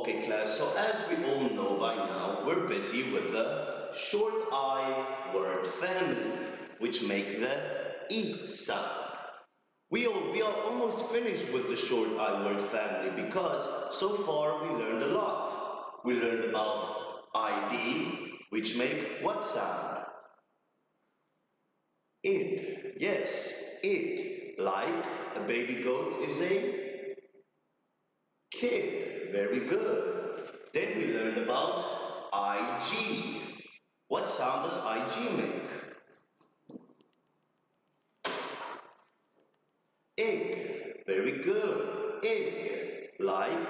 Okay, class, so as we all know by now, we're busy with the short I word family, which make the E sound. We are almost finished with the short I word family because so far we learned a lot. We learned about ID, which make what sound? Id. Yes, id. Like a baby goat is a kid. Very good. Then we learned about IG. What sound does IG make? Ig. Very good. Ig. Like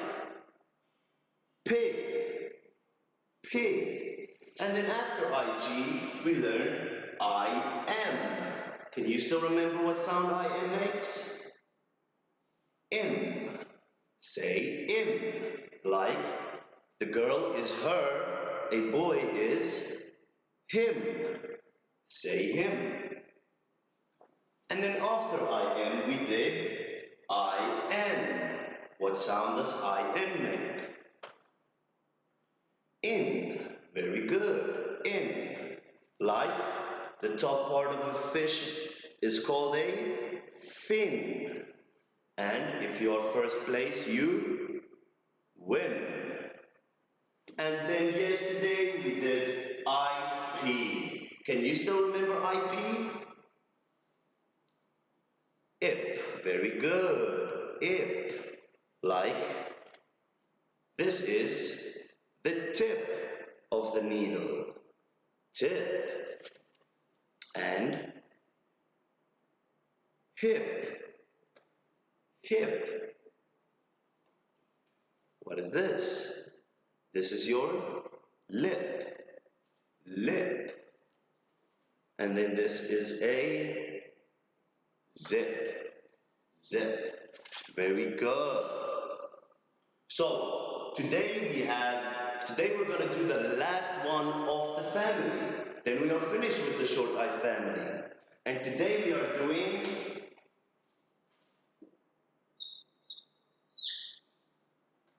pig. Pig. And then after IG, we learn I am. Can you still remember what sound I am makes? Im. Say im. Like the girl is her, a boy is him. Say him. And then after I am, we did I am. What sound does I am make? In. Very good. In. Like the top part of a fish is called a fin. And if you are first place, you win. And then yesterday we did IP. Can you still remember IP? IP. Very good. IP. Like this is the tip of the needle. Tip. And hip. Hip. What is this? This is your lip. Lip. And then this is a zip. Zip. Very good. So today we're going to do the last one of the family. Then we are finished with the short I family. And today we are doing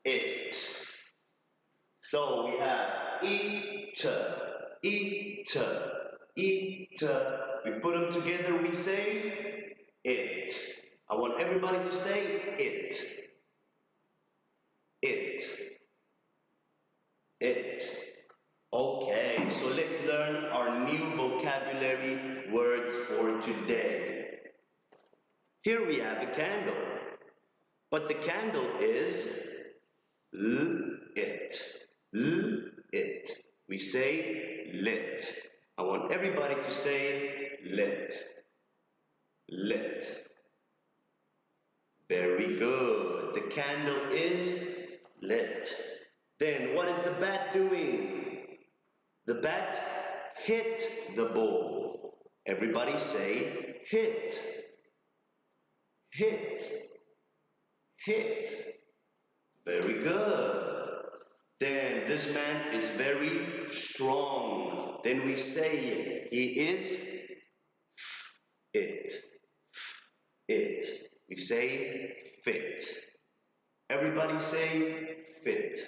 it. So we have eat, eat, eat. We put them together, we say it. I want everybody to say it. It. It. Okay, so let's learn our new vocabulary words for today. Here we have a candle, but the candle is it. It. We say lit. I want everybody to say lit. Lit. Very good. The candle is lit. Then what is the bat doing? The bat hit the ball. Everybody say hit. Hit. Hit. Very good. Then this man is very strong. Then we say he is it. It. We say fit. Everybody say fit.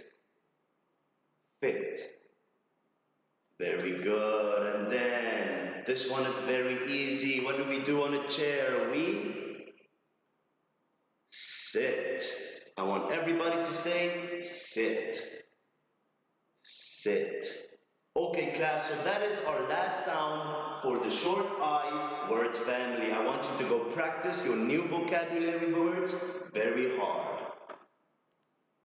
Fit. Very good. And then this one is very easy. What do we do on a chair? We sit. I want everybody to say sit. Sit. Okay, class, so that is our last sound for the short I word family. I want you to go practice your new vocabulary words very hard.